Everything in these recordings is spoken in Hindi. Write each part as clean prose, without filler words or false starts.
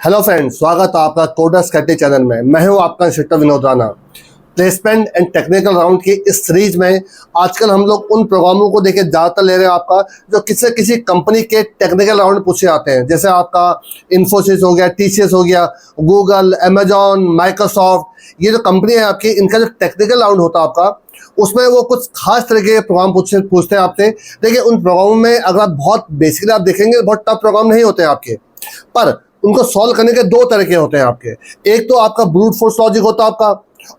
हेलो फ्रेंड्स, स्वागत है आपका कोडर्स कैटे चैनल में। मैं हूं आपका instructor Vinod Rana. Placement and technical round की इस सीरीज में आजकल हम लोग उन प्रोग्रामों को देखे ज़्यादातर ले रहे हैं आपका जो किसी कंपनी के टेक्निकल राउंड पूछे जाते हैं। जैसे आपका इन्फोसिस हो गया, टीसीएस हो गया, गूगल, अमेजॉन, माइक्रोसॉफ्ट, ये जो कंपनी है आपकी, इनका जो टेक्निकल राउंड होता है आपका, उसमें वो कुछ खास तरह के प्रोग्राम पूछते हैं आपसे। देखिए, उन प्रोग्रामों में अगर आप बहुत बेसिकली आप देखेंगे, बहुत टफ प्रोग्राम नहीं होते हैं आपके, पर उनको सॉल्व करने के दो तरीके होते हैं आपके। एक तो आपका ब्रूट फोर्स लॉजिक होता है आपका,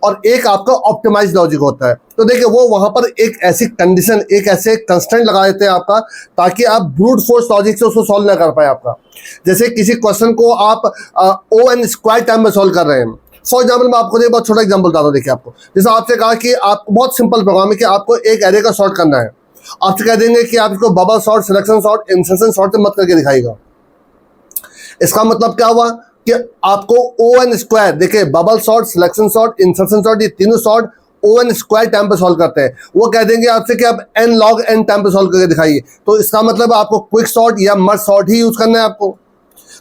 और एक आपका ऑप्टिमाइज लॉजिक होता है। तो देखिए, वो वहां पर एक ऐसी कंडीशन, एक ऐसे कंस्ट्रेंट लगा देते हैं आपका, ताकि आप ब्रूट फोर्स लॉजिक से उसको सॉल्व ना कर पाए आपका। जैसे किसी क्वेश्चन को आप O(n) स्क्वायर टाइम में सॉल्व कर रहे हैं। फॉर एग्जाम्पल, मैं आपको बहुत छोटा एग्जाम्पल बताता हूँ। देखिए, आपको जैसे आपसे कहा कि आपको बहुत सिंपल प्रोग्राम है कि आपको एक एरे का सॉर्ट करना है। आपसे कह देंगे कि आप इसको bubble sort, selection sort, insertion sort से मत करके दिखाएगा। इसका मतलब क्या हुआ कि आपको O(n) स्क्वायर, देखिए bubble sort, selection sort, insertion sort, ये तीनों सॉर्ट O(n) स्क्वायर टाइम पे सॉल्व करते हैं। वो कह देंगे आपसे कि आप n log n टाइम पे सॉल्व करके दिखाइए। तो इसका मतलब आपको क्विक सॉर्ट या मर्ज सॉर्ट ही यूज करना है आपको।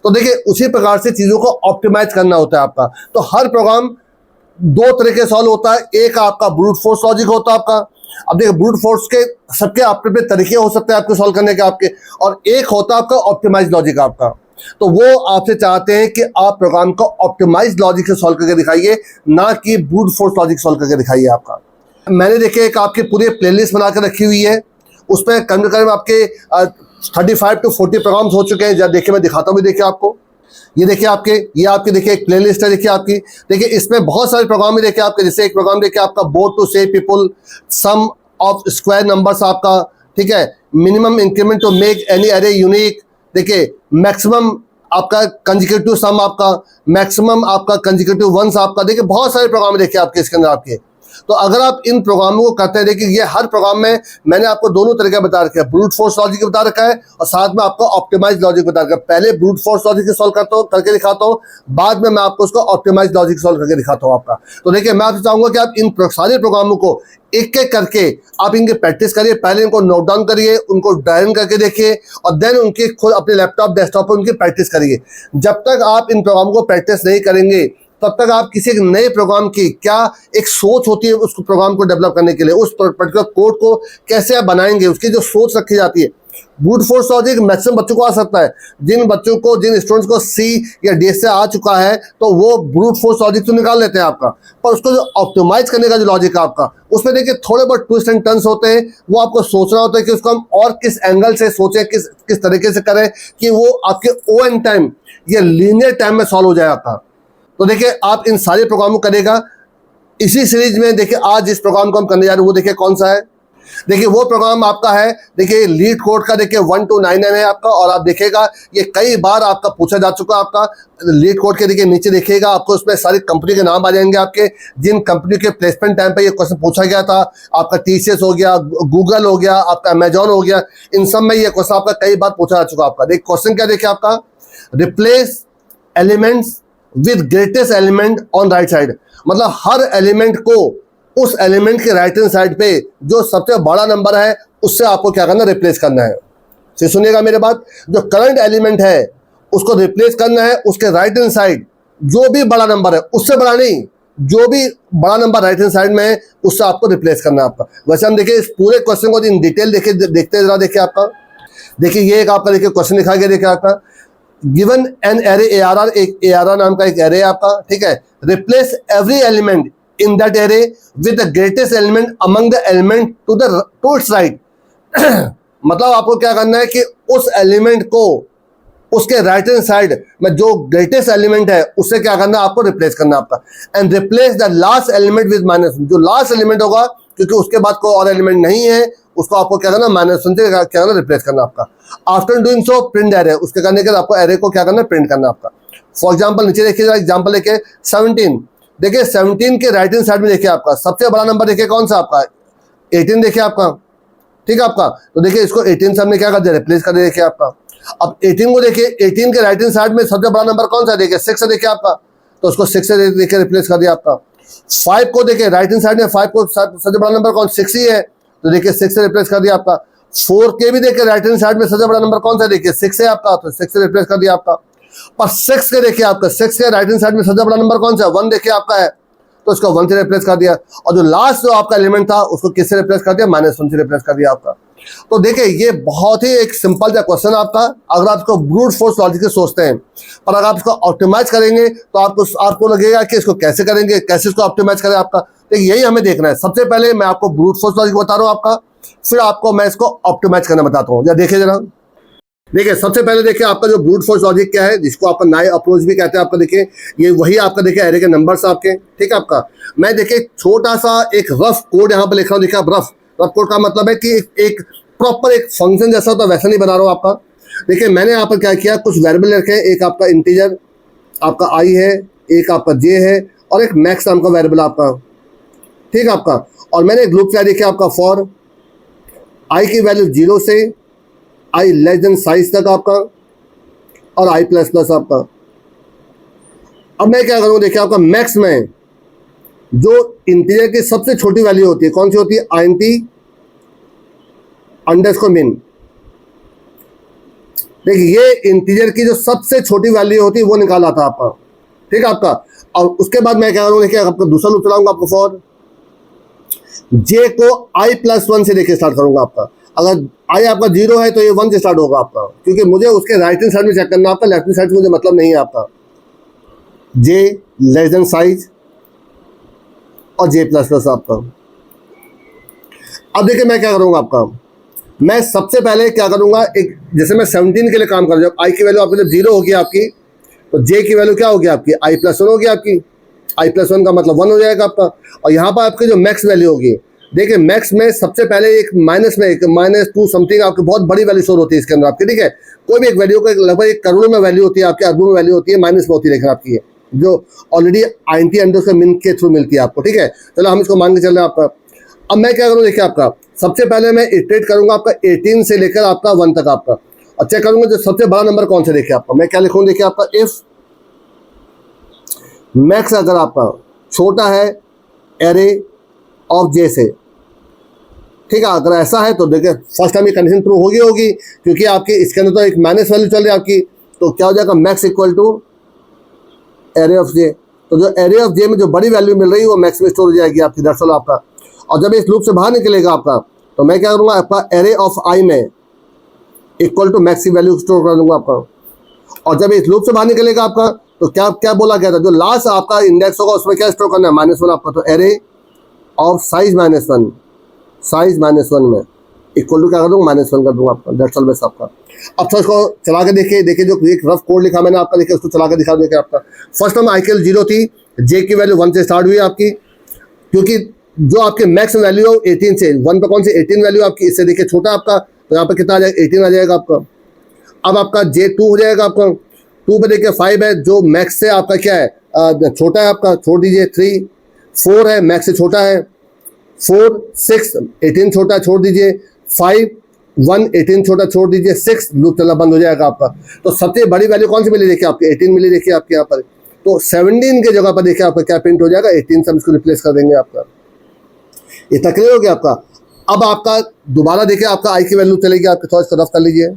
तो देखिए, उसी प्रकार से चीजों को ऑप्टिमाइज करना होता है आपका। तो हर प्रोग्राम दो तरीके सॉल्व होता है। एक आपका ब्रूट फोर्स लॉजिक होता है आपका। अब देखिए, ब्रूट फोर्स के सबके अपने अपने तरीके हो सकते हैं आपके सॉल्व करने के आपके, और एक होता है आपका ऑप्टिमाइज लॉजिक आपका। तो वो आपसे चाहते हैं कि आप प्रोग्राम को ऑप्टिमाइज लॉजिक से सॉल्व करके दिखाइए, ना कि ब्रूट फोर्स लॉजिक सॉल्व करके दिखाइए आपका। मैंने देखिए एक आपकी पूरी प्लेलिस्ट बना के रखी हुई है, उसमें करीब आपके 35 to 40 प्रोग्राम्स हो चुके हैं। जब देखिए, मैं दिखाता हूँ, देखिए आपको, ये देखिए आपके, ये आपकी देखिए एक प्लेलिस्ट है। देखिए आपकी, देखिए इसमें बहुत सारे प्रोग्राम है। देखिए आपके, जैसे एक प्रोग्राम देखिए आपका board to save people, sum of square numbers आपका, ठीक है, minimum increment to make any array unique, देखिए मैक्सिमम आपका कंजिक्यूटिव सम आपका, मैक्सिमम आपका कंजिक्यूटिव वंस आपका। देखिए बहुत सारे प्रोग्राम देखिए आपके इसके अंदर आपके। तो अगर आप इन प्रोग्रामों को करते हैं, देखिए ये हर प्रोग्राम में मैंने आपको दोनों तरीके बता रखे हैं। ब्रूट फोर्स लॉजिक बता रखा है और साथ में आपको ऑप्टिमाइज लॉजिक बता रखा है। पहले ब्रूट फोर्स लॉजिक से सॉल्व करके दिखाता हूँ, बाद में मैं आपको उसको ऑप्टिमाइज लॉजिक सॉल्व करके दिखाता हूँ आपका। तो देखिए, मैं आपसे चाहूंगा कि आप इन सारे प्रोग्रामों को एक एक करके आप इनकी प्रैक्टिस करिए। पहले इनको नोट डाउन करिए, उनको ड्राइव करके देखिए, और देन उनके खुद अपने लैपटॉप, डेस्कटॉप पर उनकी प्रैक्टिस करिए। जब तक आप इन प्रोग्राम को प्रैक्टिस नहीं करेंगे, तब तक आप किसी नए प्रोग्राम की क्या एक सोच होती है उस प्रोग्राम को डेवलप करने के लिए, उस पर्टिकुलर कोड को कैसे आप बनाएंगे, उसकी जो सोच रखी जाती है। ब्रूट फोर्स लॉजिक मैक्सिमम बच्चों को आ सकता है। जिन स्टूडेंट्स को C या D से आ चुका है, तो वो ब्रूट फोर्स लॉजिक तो निकाल लेते हैं आपका, पर उसको जो ऑप्टिमाइज करने का जो लॉजिक है आपका, उसमें देखिए थोड़े बहुत ट्विस्ट एंड टर्न्स होते हैं। वो आपको सोचना होता है कि उसको हम और किस एंगल से सोचें, किस तरीके से करें कि वो आपके O(n) टाइम या लीनियर टाइम में सॉल्व हो जाए आपका। तो देखिए, आप इन सारे प्रोग्राम को करेगा इसी सीरीज में। देखिए, आज जिस प्रोग्राम को हम करने जा रहे हैं वो देखिए कौन सा है। देखिए, वो प्रोग्राम आपका है, देखिए लीड कोड का, देखिए 1 to 9 है आपका। और आप देखिएगा, ये कई बार आपका पूछा जा चुका है आपका। लीड कोड के देखिए नीचे देखिएगा, आपको उसमें सारी कंपनी के नाम आ जाएंगे आपके, जिन कंपनी के प्लेसमेंट टाइम पे ये क्वेश्चन पूछा गया था। आपका टीसीएस हो गया, गूगल हो गया, आपका अमेजॉन हो गया, इन सब में ये क्वेश्चन आपका कई बार पूछा जा चुका आपका। देखिए क्वेश्चन क्या, देखिए आपका, replace elements with greatest element on right side. मतलब हर एलिमेंट को उस एलिमेंट के राइट हैंड साइड पे जो सबसे बड़ा नंबर है उससे आपको क्या करना है, रिप्लेस करना है। फिर सुनिएगा मेरे बात, जो करंट एलिमेंट है उसको रिप्लेस करना है, उसके राइट हैंड साइड जो भी बड़ा नंबर है, उससे बड़ा नहीं, जो भी बड़ा नंबर राइट हैंड साइड में है उससे आपको रिप्लेस करना है आपका। वैसे हम देखिए इस पूरे क्वेश्चन को इन डिटेल देखते हैं जरा। देखिए आपका, देखिए ये एक आपका देखिए क्वेश्चन लिखा गया। देखिए आपका, गिवन एन एरे ARR, एक ARR नाम का एक एरे है आपका, ठीक है। Replace every element in that array with the greatest element among the element to its right. मतलब आपको क्या करना है कि उस एलिमेंट को उसके राइट हैंड साइड में जो ग्रेटेस्ट एलिमेंट है उससे क्या करना है, आपको रिप्लेस करना है आपका। And replace the last element with -1, जो लास्ट एलिमेंट होगा, क्योंकि उसके बाद कोई और एलिमेंट नहीं है, उसको आपको क्या करना, -1 से क्या करना, रिप्लेस करना आपका। After doing so print array, उसके करने के बाद आपको एरे को क्या करना है, प्रिंट करना आपका। फॉर एग्जाम्पल नीचे देखिए, एग्जाम्पल देखिए 17। देखिए 17 के राइट हैंड साइड में देखिए आपका सबसे बड़ा नंबर देखिए कौन सा आपका, 18 देखिए आपका, ठीक है आपका। तो देखिए इसको 18 से हमने क्या कर दिया, रिप्लेस कर दिया। देखिए आपका, अब 18 को देखिए, 18 के राइट हैंड साइड में सबसे बड़ा नंबर कौन सा, देखिए 6 है देखिए आपका, तो उसको 6 से देखिए रिप्लेस कर दिया आपका। 5 को देखिए राइट हैंड साइड में, 5 को सबसे बड़ा नंबर कौन, 6 ही है, तो देखिए 6 से रिप्लेस कर दिया आपका। 4 के भी देखिए राइट हैंड साइड में सबसे बड़ा नंबर कौन सा, देखिए 6 है आपका, तो 6 से रिप्लेस कर दिया आपका। पर 6 के देखिए आपका 6 के राइट हैंड साइड में सबसे बड़ा नंबर कौन सा है, 1 देखिए आपका है, तो उसको 1 से रिप्लेस कर दिया। और जो लास्ट जो आपका एलिमेंट था उसको किससे रिप्लेस कर दिया, -1 से रिप्लेस कर दिया आपका। तो देखिए ये बहुत ही एक सिंपल सा क्वेश्चन आपका, अगर आप इसको ब्रूट फोर्स लॉजिक से सोचते हैं, पर अगर आप इसको ऑप्टिमाइज करेंगे तो आपको लगेगा कि इसको कैसे करेंगे, कैसे इसको ऑप्टिमाइज करें आपका। देखिए यही हमें देखना है। सबसे पहले मैं आपको ब्रूट फोर्स लॉजिक बता रहा हूँ आपका, फिर आपको मैं इसको ऑप्टिमाइज करना बताता हूँ। देखिए जरा, देखिए सबसे पहले देखिए आपका जो ब्रूट फोर्स लॉजिक क्या है, जिसको आपका नाइव अप्रोच भी कहते हैं आपका, देखिए ये वही आपका देखिए एरे के नंबर्स आपके, ठीक है आपका। मैं देखिए छोटा सा एक रफ कोड यहाँ पे लिख रहा हूँ। देखिए आप रफ कोड का मतलब है कि एक प्रॉपर एक फंक्शन जैसा होता है वैसा नहीं बना रहा हूँ आपका। देखिए मैंने यहाँ पर क्या किया, कुछ वेरिएबल रखे हैं, एक आपका इंटीजर आपका आई है, एक आपका जे है, और एक मैक्स नाम का वेरिएबल आपका, ठीक है आपका। और मैंने एक लूप किया देखिए आपका फॉर आई की वैल्यू 0 से आई लेस देन साइज तक आपका, और आई प्लस प्लस आपका। अब मैं क्या करूँगा, देखिए आपका मैक्स में जो इंटीजर की सबसे छोटी वैल्यू होती है, कौन सी होती है, INT अंडरस्कोर मिन। देखिए ये इंटीजर की जो सबसे छोटी वैल्यू होती है वो निकाला था आपका, ठीक है आपका। और उसके बाद मैं क्या करूँगा, देखिए आपका दूसरा लूप चलाऊंगा आपको फॉर जे को i+1 से देखिए स्टार्ट करूंगा आपका। अगर आई आपका 0 है तो ये 1 से स्टार्ट होगा आपका, क्योंकि मुझे उसके राइट हैंड साइड में चेक करना आपका, लेफ्ट हैंड साइड से मुझे मतलब नहीं है आपका। जे लेस देन साइज और जे प्लस प्लस आपका। अब देखिए मैं क्या करूंगा आपका, मैं सबसे पहले क्या करूंगा, एक जैसे मैं 17 के लिए काम कर रहा हूँ, आई की वैल्यू आपकी जब 0 होगी आपकी, तो जे की वैल्यू क्या होगी आपकी, i+1 होगी आपकी। i+1 का मतलब 1 हो जाएगा आपका। और यहाँ पर आपकी जो मैक्स वैल्यू होगी, देखिए मैक्स में सबसे पहले एक माइनस में एक -2 समथिंग आपकी बहुत बड़ी वैल्यू शोर होती है इसके अंदर आपकी, ठीक है। कोई भी एक वैल्यू का लगभग 1 करोड़ में वैल्यू होती है आपकी, अरबों में वैल्यू होती है, माइनस में होती है लेकिन आपकी जो ऑलरेडी INT अंडरस्कोर मिन के थ्रू मिलती है आपको, ठीक है। चलो हम इसको मान के चल रहे हैं आपका। अब मैं क्या करूँ, देखिए आपका सबसे पहले मैं इटरेट करूंगा आपका 18 से लेकर आपका 1 तक आपका, और चेक करूंगा जो सबसे बड़ा नंबर कौन सा। देखिए आपका मैं क्या लिखूंगा, देखिए आपका इफ मैक्स अगर आपका छोटा है एरे ऑफ जे से, ठीक है। अगर ऐसा है तो देखिए फर्स्ट टाइम ये कंडीशन प्रूव होगी, क्योंकि आपकी इसके अंदर तो एक माइनस वैल्यू चल रही है आपकी, तो क्या हो जाएगा, max equal to array of j. तो जो एरे ऑफ जे में जो बड़ी वैल्यू मिल रही है वो मैक्स में स्टोर हो जाएगी आपकी, दैट्स ऑल आपका। और जब इस लूप से बाहर निकलेगा आपका, तो मैं क्या करूँगा, आपका एरे ऑफ आई में इक्वल टू मैक्स की वैल्यू स्टोर कर दूंगा आपका। और जब इस लूप से बाहर निकलेगा आपका, तो क्या क्या बोला गया था, जो लास्ट आपका इंडेक्स होगा उसमें क्या स्टोर करना है, -1 आपका। तो एरे ऑफ साइज -1 में इक्वल टू क्या कर दूँगा, -1 कर दूंगा आपका, दैट्स ऑल बेस आपका। अब तो इसको चला के देखिए जो एक रफ कोड लिखा मैंने आपका, देखिए उसको चला के दिखा देखिए आपका। फर्स्ट टाइम आई की 0 थी, जे की वैल्यू 1 से स्टार्ट हुई आपकी, क्योंकि जो आपके मैक्स वैल्यू है 18 से 1 पर कौन सी 18 वैल्यू आपकी, इससे देखिए छोटा आपका, तो यहाँ पर कितना आ जाएगा, 18 आ जाएगा आपका। अब आपका जे 2 हो जाएगा आपका, 2 पे देखिए 5 है, जो मैक्स से आपका क्या है, छोटा है आपका, छोड़ दीजिए। 3 4 है, मैक्स से छोटा है। 4 6 18 छोटा, छोड़ दीजिए। 5 1 18 छोटा, छोड़ दीजिए। 6 लूप चलना बंद हो जाएगा आपका। तो सबसे बड़ी वैल्यू कौन सी मिली, देखिए आपकी 18 मिली, देखिए आपके यहाँ पर। तो 17 के जगह पर देखिए आपका क्या प्रिंट हो जाएगा, 18 से हम इसको रिप्लेस कर देंगे आपका। इतना क्लियर हो गया आपका। अब आपका दोबारा देखिए आपका आई की वैल्यू चलेगी आपके, थोड़ा इसको रफ कर लीजिए।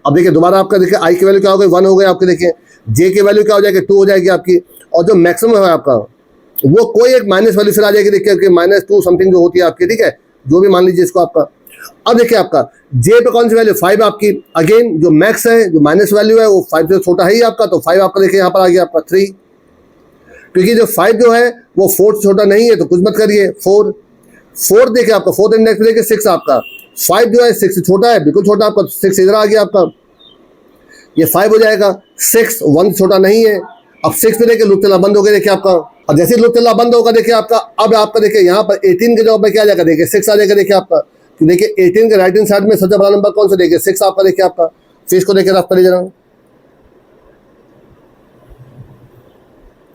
अब देखिए दोबारा आपका देखिए आई की वैल्यू क्या हो गई, 1 हो गई आपके। देखिए जे की वैल्यू क्या हो जाएगी, 2 हो जाएगी आपकी। और जो मैक्सिमम है आपका वो कोई एक माइनस वैल्यू फिर आ जाएगी, देखिए -2 समथिंग जो होती है आपकी, ठीक है, जो भी मान लीजिए इसको आपका। अब देखिए आपका जे पे कौन सी वैल्यू, 5 आपकी। अगेन जो मैक्स है, जो माइनस वैल्यू है वो 5 से छोटा है ही आपका, तो 5 आपका देखिए यहाँ पर आ गया आपका। 3 क्योंकि जो 5 जो है वो 4 से छोटा नहीं है, तो कुछ मत करिए। 4 देखिए आपका, 4th इंडेक्स पे देखिए 6 आपका। 5 जो है 6 से छोटा है, बिल्कुल छोटा आपका, 6 इधर आ गया आपका, ये 5 हो जाएगा। 6 1 से छोटा नहीं है। अब 6 पे देखिए लूप चलना बंद हो गया देखिए आपका। और जैसे लूप चलना बंद होगा देखिए आपका, अब आपका देखिए यहाँ पर 18 के जवाब में क्या आ जाएगा, देखिए 6 आ जाएगा देखिए आपका। तो देखिए 18 के राइट हैंड साइड में सबसे बड़ा नंबर कौन सा, देखिए 6 आपका, देखिए आपका। फिर इसको देखिए रफ करिए जरा,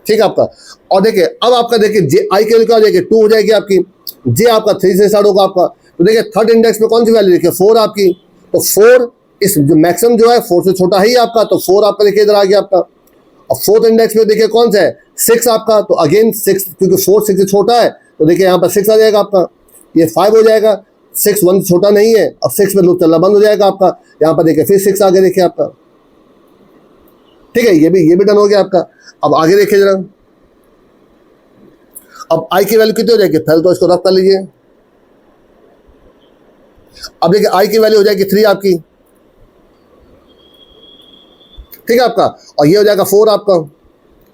ठीक है आपका। और देखिए अब आपका देखिए जे आई के क्या हो जाएगी, 2 हो जाएगी आपकी। जे आपका 3 से स्टार्ट होगा आपका। तो देखिए 3rd इंडेक्स में कौन सी वैल्यू, देखिए 4 आपकी। तो 4 इस जो मैक्सिमम जो है 4 से छोटा ही आपका, तो 4 आपका देखिए इधर आ गया आपका। और 4th इंडेक्स में देखिए कौन सा है, 6 आपका। तो अगेन 6, क्योंकि 4 6 से छोटा है, तो देखिए यहाँ पर 6 आ जाएगा आपका। ये 5 हो जाएगा। 6 1 छोटा नहीं है, अब 6 पे लूप चलना बंद हो जाएगा आपका। यहाँ पर देखिए फिर 6 आगे देखिए आपका, ठीक है, ये भी डन हो गया आपका। अब आगे देखिए जरा, अब आई की वैल्यू कितनी हो जाएगी, पहले तो इसको रफ कर लीजिए। अब देखिए आई की वैल्यू हो जाएगी 3 आपकी, ठीक है आपका, और ये हो जाएगा 4 आपका,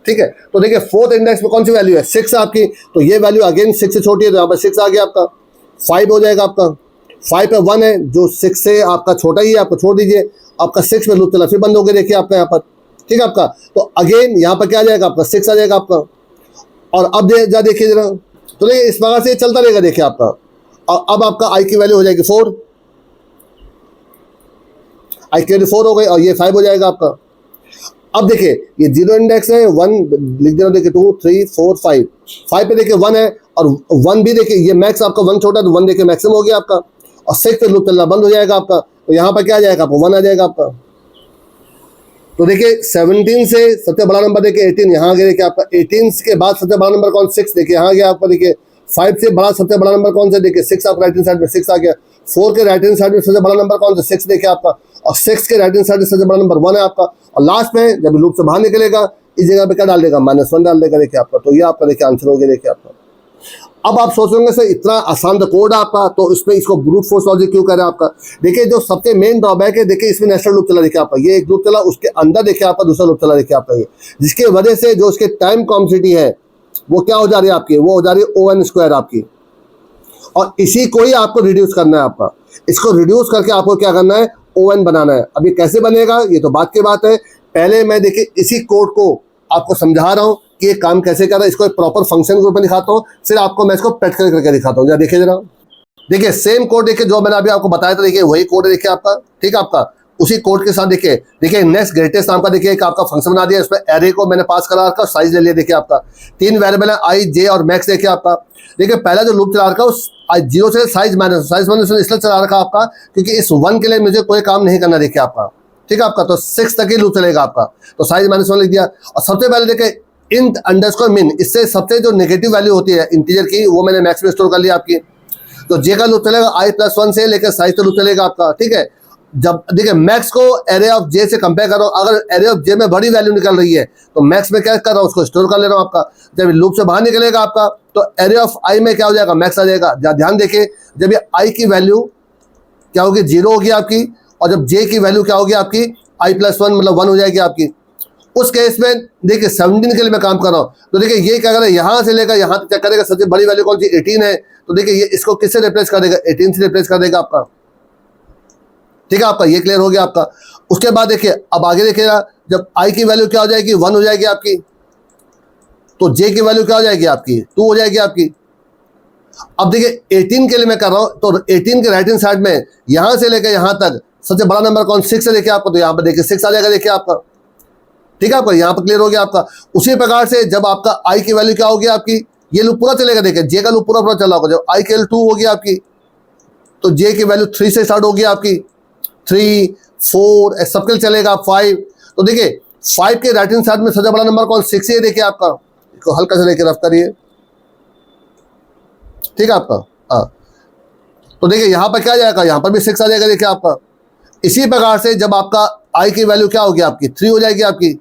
ठीक है। तो देखिए फोर्थ इंडेक्स में कौन सी वैल्यू है, 6 आपकी, तो ये वैल्यू अगेन 6 से छोटी है, तो यहाँ पर 6 आ गया आपका। 5 हो जाएगा आपका, 5 पे 1 है जो 6 से आपका छोटा ही है, आपको छोड़ दीजिए। आपका 6 में लूप चला फिर बंद हो गया देखिए आपका यहाँ पर, ठीक है आपका। तो अगेन यहाँ पर क्या आ जाएगा आपका, 6 आ जाएगा आपका। और अब देखिए जरा, तो देखिए इस प्रकार से ये चलता रहेगा देखिए आपका। और अब आपका आई की वैल्यू हो जाएगी 4, आई की वैल्यू 4 हो गई, और ये 5 हो जाएगा आपका। अब देखिए ये 0 इंडेक्स है, 1 लिख देना, देखिए 2 3 4 5, 5 पे देखिए 1 है, और 1 भी देखिए ये मैक्स आपका 1 छोटा, तो 1 देखिए मैक्सिमम हो गया आपका, और 6 पे लूप चलना बंद हो जाएगा आपका। तो यहाँ पर क्या आ जाएगा आपको, 1 आ जाएगा आपका। तो देखिए 17 से सबसे बड़ा नंबर देखिए 18, यहाँ आ गया देखिए आपका। 18 के बाद सबसे बड़ा नंबर कौन, 6 देखिए यहाँ आ गया आपका। देखिए 5 से बड़ा सबसे बड़ा नंबर कौन सा, देखिए 6 आपका राइट हैंड साइड में 6 आ गया। 4 के राइट हैंड साइड में सबसे बड़ा नंबर कौन सा, 6 देखिए आपका, और 6 के राइट हैंड साइड में सबसे बड़ा नंबर 1 है आपका। और लास्ट में जब लूप से बाहर निकलेगा इस जगह पे क्या डाल देगा, -1 डाल देगा देखिए आपका। तो ये आपका देखिए आंसर हो गया देखिए आपका। अब आप सोचेंगे सर इतना आसान तो कोड आपका, तो इसमें इसको ब्रूट फोर्स लॉजिक क्यों कर रहे हैं आपका। देखिए जो सबसे मेन ड्रॉबैक है, देखिए इसमें नेस्टेड लूप चला देखिए आपका, ये एक लूप चला, उसके अंदर देखिए आपका दूसरा लूप चला देखिए आपका, ये जिसकी वजह से जो उसके टाइम कॉम्प्लेक्सिटी है वो क्या हो जा रही है आपकी, वो हो जा रही है O(n)² आपकी। और इसी को ही आपको रिड्यूस करना है आपका, इसको रिड्यूस करके आपको क्या करना है, O(n) बनाना है। अब ये कैसे बनेगा, ये तो बात की बात है। पहले मैं देखिए इसी कोड को आपको समझा रहा हूँ कि ये काम कैसे कर रहा है, इसको एक प्रॉपर फंक्शन के रूप में दिखाता हूँ, फिर आपको मैं इसको प्रैक्टिकल करके दिखाता हूँ। जरा देखिए जरा, देखिए सेम कोड देखिए जो मैंने अभी आपको बताया था, देखिए वही कोड है देखिए आपका, ठीक है आपका। उसी कोड के साथ देखिए नेक्स्ट ग्रेटेस्ट नाम का देखिए एक आपका फंक्शन बना दिया, इसमें एरे को मैंने पास करा रखा, साइज ले लिया देखिए आपका। 3 वेरिएबल है आई, जे और मैक्स देखिए आपका। देखिए पहला जो लूप चला रखा उस 0 से साइज माइनस इसलिए चला रखा आपका क्योंकि इस 1 के लिए मुझे कोई काम नहीं करना देखिए आपका, ठीक है आपका। तो 6 तक ही लूप चलेगा आपका, तो साइज -1 लिख दिया। और सबसे पहले देखिए इंट अंडरस्कोर मिन, इससे सबसे जो नेगेटिव वैल्यू होती है इंटीजर की, वो मैंने मैक्स में स्टोर कर लिया आपकी। तो जे का लूप चलेगा i+1 से लेकर साइज तो लूप चलेगा आपका, ठीक है। जब देखिए मैक्स को एरे ऑफ जे से कंपेयर करो, अगर एरे ऑफ जे में बड़ी वैल्यू निकल रही है तो मैक्स में क्या कर रहा हूँ, उसको स्टोर कर ले रहा हूँ आपका। जब लूप से बाहर निकलेगा आपका तो एरे ऑफ आई में क्या हो जाएगा, मैक्स आ जाएगा। ध्यान देखिए जब ये आई की वैल्यू क्या होगी, 0 होगी आपकी, और जब जे की वैल्यू क्या होगी आपकी, i+1 मतलब 1 हो जाएगी आपकी। उस केस में देखिए 17 के लिए मैं काम कर रहा हूँ, तो देखिए ये क्या करेगा, यहाँ से लेकर यहाँ तक चेक करेगा सबसे बड़ी वैल्यू कौन सी, 18 है। तो देखिए ये इसको किससे रिप्लेस कर देगा, 18 से रिप्लेस कर देगा आपका, ठीक है आपका। ये क्लियर हो गया आपका। उसके बाद देखिए अब आगे देखिएगा, जब आई की वैल्यू क्या हो जाएगी, 1 हो जाएगी आपकी, तो जे की वैल्यू क्या हो जाएगी आपकी, 2 हो जाएगी आपकी। अब देखिए 18 के लिए मैं कर रहा हूँ, तो 18 के राइट हैंड साइड में यहाँ से लेकर यहाँ तक सबसे बड़ा नंबर कौन, 6 है देखिए आपको, तो यहाँ पर देखिए 6 आ जाएगा देखिए आपका, ठीक है आपका। यहाँ पर क्लियर हो गया आपका। उसी प्रकार से जब आपका आई की वैल्यू क्या होगी आपकी, ये लूप पूरा चलेगा, देखिए जे का लूप पूरा चला होगा। जब आई की वैल्यू 2 होगी आपकी, तो जे की वैल्यू 3 से स्टार्ट होगी आपकी, 3 4 सबके लिए चलेगा 5। तो देखिए 5 के राइट हैंड साइड में सबसे बड़ा नंबर कौन, 6 है देखिए आपका। इसको हल्का से लेके रफ करिए, ठीक है आपका। हाँ, तो देखिए यहाँ पर क्या आ जाएगा, यहाँ पर भी 6 आ जाएगा देखिए आपका। इसी प्रकार से जब आपका आई की वैल्यू क्या होगी आपकी, 3 हो जाएगी आपकी,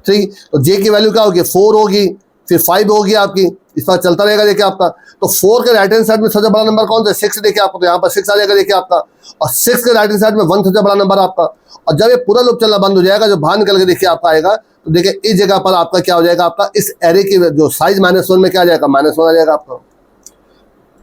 3, तो जे की वैल्यू क्या होगी, 4 होगी, फिर 5 होगी आपकी। इस पर चलता रहेगा देखिए आपका। तो 4 के राइट हैंड साइड में सबसे बड़ा नंबर कौन सा, 6 देखिए आपको, तो यहाँ पर 6 आ जाएगा देखिए आपका। और 6 के राइट हैंड साइड में 1 सबसे बड़ा नंबर आपका। और जब ये पूरा लूप चलना बंद हो जाएगा, जब बाहर निकल के देखिए आपका आएगा, तो देखिए इस जगह पर आपका क्या हो जाएगा, आपका इस एरे की जो साइज -1 में क्या आ जाएगा, -1 आ जाएगा आपका।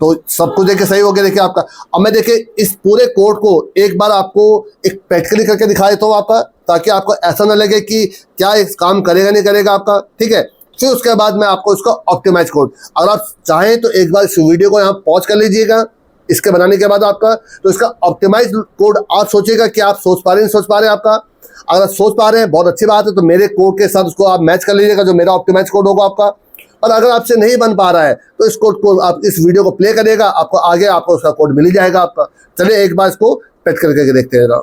तो सब कुछ देखिए सही हो गया देखिए आपका। अब मैं देखिए इस पूरे कोड को एक बार आपको एक प्रैक्टिकली करके दिखा देता हूँ आपका, ताकि आपको ऐसा ना लगे कि क्या इस काम करेगा नहीं करेगा आपका, ठीक है। फिर उसके बाद मैं आपको इसका ऑप्टिमाइज कोड, अगर आप चाहें तो एक बार इस वीडियो को यहाँ पॉज कर लीजिएगा इसके बनाने के बाद आपका। तो इसका ऑप्टिमाइज कोड आप सोचिएगा कि आप सोच पा रहे हैं, नहीं सोच पा रहे हैं आपका। अगर आप सोच पा रहे हैं बहुत अच्छी बात है, तो मेरे कोड के साथ उसको आप मैच कर लीजिएगा, जो मेरा ऑप्टिमाइज कोड होगा आपका। और अगर आपसे नहीं बन पा रहा है तो इस कोड को आप इस वीडियो को प्ले करिएगा, आपको आगे आपको उसका कोड मिल ही जाएगा आपका। चलिए एक बार इसको प्रैक्टिकल करके देखते हैं।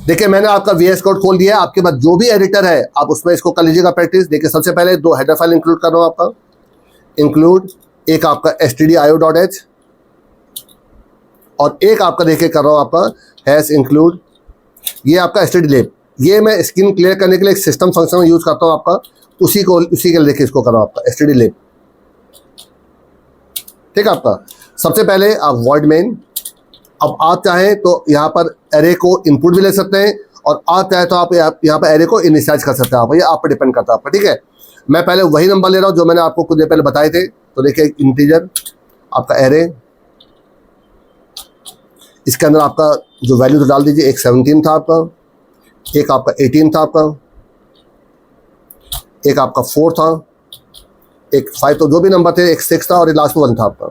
देखिए मैंने आपका VS कोड खोल दिया है, आपके पास जो भी एडिटर है आप उसमें इसको कर लीजिएगा प्रैक्टिस। देखिए सबसे पहले 2 हेडर फाइल इंक्लूड कर रहा हूँ आपका, इंक्लूड एक आपका stdio.h और एक आपका देखिए कर रहा हूँ आपका हैश इंक्लूड, ये आपका stdlib, ये मैं स्क्रीन क्लियर करने के लिए एक सिस्टम फंक्शन यूज करता हूँ आपका, उसी के लिए देखिए इसको कर रहा हूँ आपका stdlib। ठीक है आपका, सबसे पहले आप void main, अब आप चाहें तो यहाँ पर एरे को इनपुट भी ले सकते हैं और आप चाहें तो आप यहाँ पर एरे को इनिशियलाइज कर सकते हैं, आप ये आप पर डिपेंड करता है आपका। ठीक है, मैं पहले वही नंबर ले रहा हूँ जो मैंने आपको कुछ देर पहले बताए थे। तो देखिए इंटीजर आपका एरे, इसके अंदर आपका जो वैल्यू तो डाल दीजिए, एक 17 था आपका, एक आपका 18 था आपका, एक आपका 4 था, एक 5, तो जो भी नंबर थे, एक 6 था और लास्ट में 1 था आपका।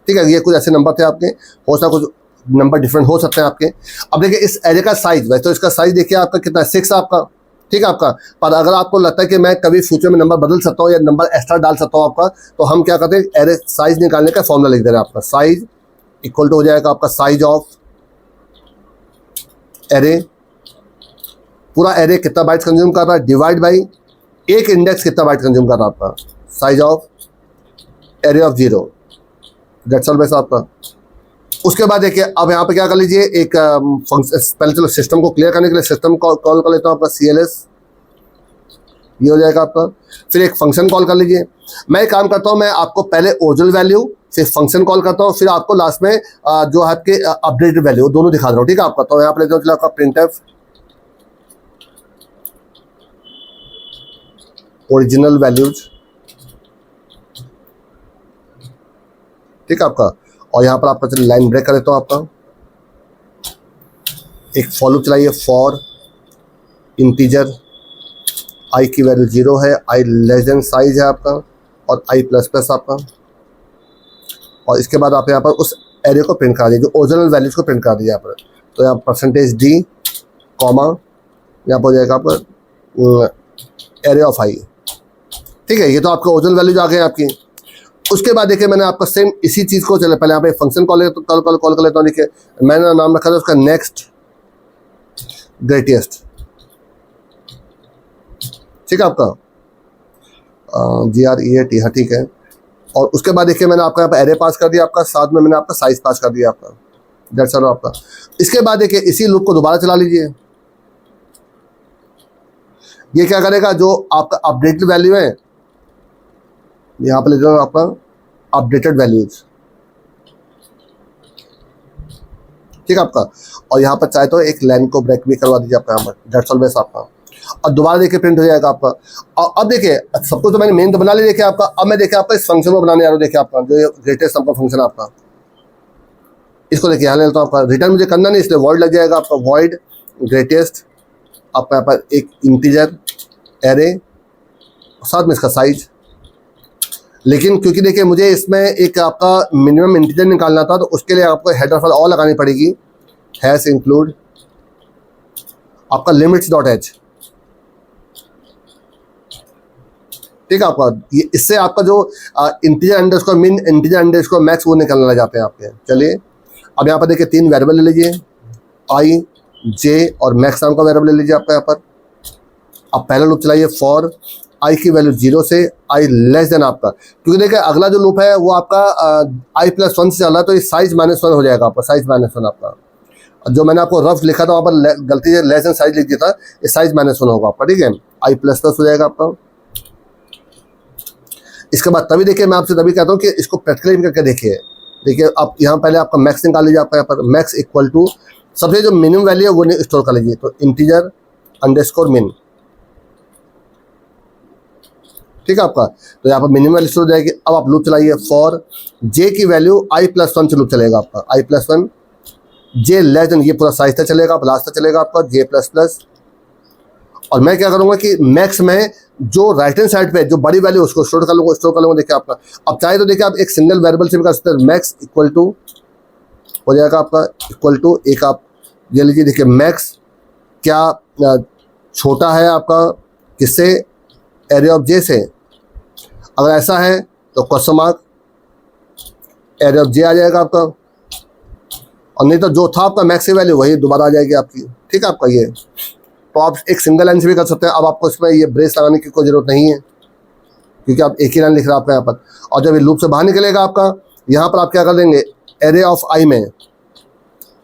ठीक है, ये कुछ ऐसे नंबर थे आपके, हो सकता कुछ नंबर डिफरेंट हो सकते हैं आपके। अब देखिए इस एरे का साइज, वैसे तो इसका साइज देखिए आपका कितना है, 6 आपका। ठीक है आपका, पर अगर आपको लगता है कि मैं कभी फ्यूचर में नंबर बदल सकता हूँ या नंबर एक्स्ट्रा डाल सकता हूँ आपका, तो हम क्या करते हैं, एरे साइज निकालने का फॉर्मूला लिख दे रहे हैं आपका। साइज इक्वल टू हो जाएगा आपका साइज ऑफ एरे, पूरा एरे कितना बाइट्स कंज्यूम कर रहा है, डिवाइड बाई एक इंडेक्स कितना बाइट कंज्यूम कर रहा है आपका, size of array of 0, that's all base आपका। उसके बाद देखिए अब यहाँ पे क्या कर लीजिए, एक पहले चलो सिस्टम को क्लियर करने के लिए सिस्टम कॉल कर लेता हूँ आपका, CLS, ये हो जाएगा आपका। फिर एक फंक्शन कॉल कर लीजिए। मैं एक काम करता हूँ, मैं आपको पहले ओरिजिनल वैल्यू फिर फंक्शन कॉल करता हूँ, फिर आपको लास्ट में जो आपके अपडेटेड वैल्यू दोनों दिखा दे रहा हूँ। ठीक है आपका, तो यहाँ पे लेते हूँ आपका printf ओरिजिनल वैल्यूज। ठीक है आपका, और यहाँ पर आपका चलिए लाइन ब्रेक कर देता हूँ आपका, एक फॉर लूप चलाइए, फॉर इंटीजर आई की वैल्यू 0 है, आई लेस देन साइज है आपका, और आई प्लस प्लस आपका, और इसके बाद आप यहाँ पर उस एरे को प्रिंट करा दीजिए, जो ओरिजिनल वैल्यूज को प्रिंट करा दीजिए यहाँ पर। तो यहाँ %d कॉमा यहाँ पर हो जाएगा आपका एरे ऑफ आई। ठीक है, ये तो आपका ओरिजिनल वैल्यूज आ गए आपकी। उसके बाद देखिए मैंने आपका सेम इसी चीज़ को, चले पहले यहाँ पे फंक्शन कॉल कर लेता हूँ। देखिए मैंने नाम रखा था उसका नेक्स्ट ग्रेटेस्ट। ठीक है आपका, GREAT, हाँ ठीक है। और उसके बाद देखिए मैंने आपका यहाँ पे एरे पास कर दिया आपका, साथ में मैंने आपका साइज पास कर दिया आपका, दैट्स ऑल आपका। इसके बाद देखिए इसी लूप को दोबारा चला लीजिए। ये क्या करेगा, जो आपका अपडेटेड वैल्यू है यहाँ पर ले जाओ आपका अपडेटेड वैल्यूज। ठीक है आपका, और यहाँ पर चाहे तो एक लाइन को ब्रेक भी करवा दीजिए आपका यहाँ पर, दैट्स ऑल बेस आपका। और दोबारा देखिए प्रिंट हो जाएगा आपका। और अब देखिए सब कुछ तो मैंने मेन तो बना लिया, देखिए आपका। अब मैं देखिए आपका इस फंक्शन को बनाने जा रहा हूँ। देखिए आपका जो ग्रेटेस्ट आपका फंक्शन आपका, इसको देखिए यहाँ ले लेता हूँ आपका। रिटर्न मुझे करना नहीं, इसलिए वॉइड लग जाएगा आपका, वॉइड ग्रेटेस्ट आपका यहाँ पर एक इंटीजर एरे, साथ में इसका साइज। लेकिन क्योंकि देखिए मुझे इसमें एक आपका मिनिमम इंटीजर निकालना था, तो उसके लिए आपको हेडर फाइल और लगानी पड़ेगी, हैश इंक्लूड आपका limits.h। ठीक है आपका, ये इससे आपका जो इंटीजर अंडरस्कोर मिन, इंटीजर अंडरस्कोर मैक्स वो निकलने लग जाते हैं आपके। चलिए अब यहाँ पर देखिए 3 वेरिएबल ले लीजिए, आई, जे और मैक्स नाम का वेरिएबल ले लीजिए आपका यहाँ पर। अब पहला लूप चलाइए, फॉर आई की वैल्यू 0 से आई लेस देन आपका, क्योंकि देखिए अगला जो लूप है वो आपका आई प्लस 1 से चल रहा है, तो ये साइज -1 हो जाएगा आपका, साइज -1 आपका। जो मैंने आपको रफ लिखा था वहाँ पर गलती से लेस देन साइज लिख दिया था, ये साइज -1 होगा आपका। ठीक है, आई प्लस प्लस हो जाएगा आपका। इसके बाद तभी देखिए मैं आपसे तभी कहता हूँ कि इसको प्रैक्टिकली करके देखिए। देखिए आप यहाँ पहले आपका मैक्स निकाल लीजिए आपका, यहाँ पर मैक्स इक्वल टू सबसे जो मिनिमम वैल्यू है वो स्टोर कर लीजिए, तो इंटीजर अंडरस्कोर मिन। ठीक है आपका, तो यहाँ पर मिनिमम वैल्यू स्टोर हो जाएगी। अब आप लूप चलाइए, फॉर जे की वैल्यू आई प्लस 1 से लूप चलेगा आपका, आई प्लस 1 जे लेस देन, ये पूरा साइज तक चलेगा, लास्ट तक चलेगा आपका जे प्लस प्लस। और मैं क्या करूँगा कि मैक्स में जो राइट हैंड साइड पे जो बड़ी वैल्यू उसको स्टोर कर लूँगा देखिए आपका। अब चाहे तो देखिए आप एक सिंगल वेरिएबल से भी कर सकते हैं, मैक्स इक्वल टू हो जाएगा आपका इक्वल टू एक, आप ये लीजिए देखिए मैक्स क्या छोटा है आपका किससे, एरे ऑफ जे से। अगर ऐसा है तो क्वेश्चन मार्क एरे ऑफ जे आ जाएगा आपका, और नहीं तो जो था आपका मैक्स की वैल्यू वही दोबारा आ जाएगी आपकी। ठीक है आपका, ये तो आप एक सिंगल लाइन से भी कर सकते हैं। अब आपको इसमें ये ब्रेस लगाने की कोई ज़रूरत नहीं है, क्योंकि आप एक ही लाइन लिख रहे हैं आपका यहाँ पर। और जब ये लूप से बाहर निकलेगा आपका, यहाँ पर आप क्या कर देंगे, एरे ऑफ आई में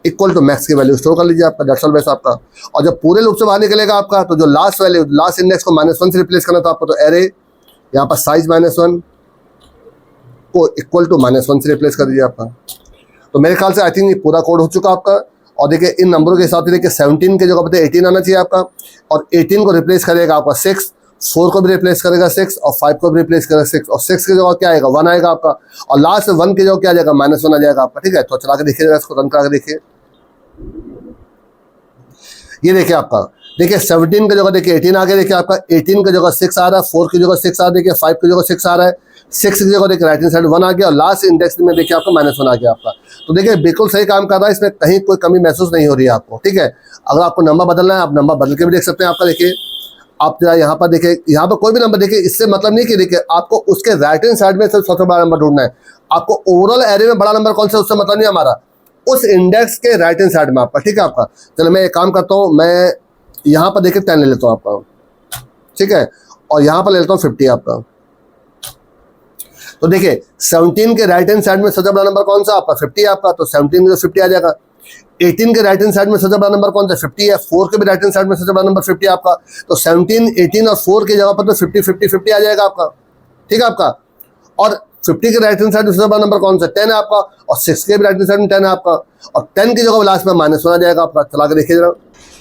इक्वल टू मैक्स की वैल्यू स्टोर कर लीजिए आपका, दैट्स ऑल बेस्ट आपका। और जब पूरे लूप से बाहर निकलेगा आपका, तो जो लास्ट वैल्यू, लास्ट इंडेक्स को -1 से रिप्लेस करना था आपको, तो एरे यहाँ पर साइज -1 को इक्वल टू -1 से रिप्लेस कर दीजिए आपका। तो मेरे ख्याल से आई थिंक ये पूरा कोड हो चुका आपका। और देखिए इन नंबरों के हिसाब से देखिए 17 के जगह पर 18 आना चाहिए आपका, और 18 को रिप्लेस करेगा आपका 6, 4 को भी रिप्लेस करेगा 6, और 5 को भी रिप्लेस करेगा 6, और 6 की जगह क्या आएगा 1 आएगा आपका, और लास्ट 1 की जगह क्या आ जाएगा -1 आ जाएगा आपका। ठीक है, तो चला के देखिएगा, इसको रन करा के देखिए। ये देखिए आपका, देखिए 17 की जगह देखिए 18 आ गया, देखिए आपका 18 की जगह 6 आ रहा है, 4 की जगह 6 आ रहा है, देखिए 5 की जगह 6 आ रहा है, 6 की जगह देखिए राइट हैंड साइड 1 आ गया, और लास्ट इंडेक्स में देखिए आपका -1 आ गया आपका। तो देखिए बिल्कुल सही काम कर रहा है, इसमें कहीं कोई कमी महसूस नहीं हो रही है आपको। ठीक है, अगर आपको नंबर बदलना है आप नंबर बदल के भी देख सकते हैं आपका। देखिए आप जरा यहाँ पर देखिए, यहाँ पर कोई भी नंबर देखिए, इससे मतलब नहीं कि देखिए आपको उसके राइट हैंड साइड में सिर्फ सबसे बड़ा नंबर ढूंढना है, आपको ओवरऑल एरे में बड़ा नंबर कौन सा उससे मतलब नहीं हमारा, उस इंडेक्स के राइट हैंड साइड में आपका। ठीक है आपका, चलो मैं एक काम करता हूँ, मैं यहाँ पर देखिए 10 ले लेता हूँ आपका। ठीक है, और यहाँ पर ले लेता हूँ 50 आपका। तो देखिए 17 के राइट हैंड साइड में सबसे बड़ा नंबर कौन सा आपका 50 आपका, तो 17 में 50 आ जाएगा। 18 के राइट हैंड साइड में सबसे बड़ा नंबर कौन सा 50 है, 4 के भी राइट हैंड साइड में सबसे बड़ा नंबर 50 आपका, तो 17, 18 और 4 की जगह पर तो 50 50 50 आ जाएगा आपका। ठीक है आपका, और 50 के राइट हैंड साइड में सबसे बड़ा नंबर कौन सा 10 है आपका, और 6 के भी राइट हैंड साइड में 10 है आपका, और 10 की जगह लास्ट में -1 आ जाएगा आपका। चला के देखिए जरा,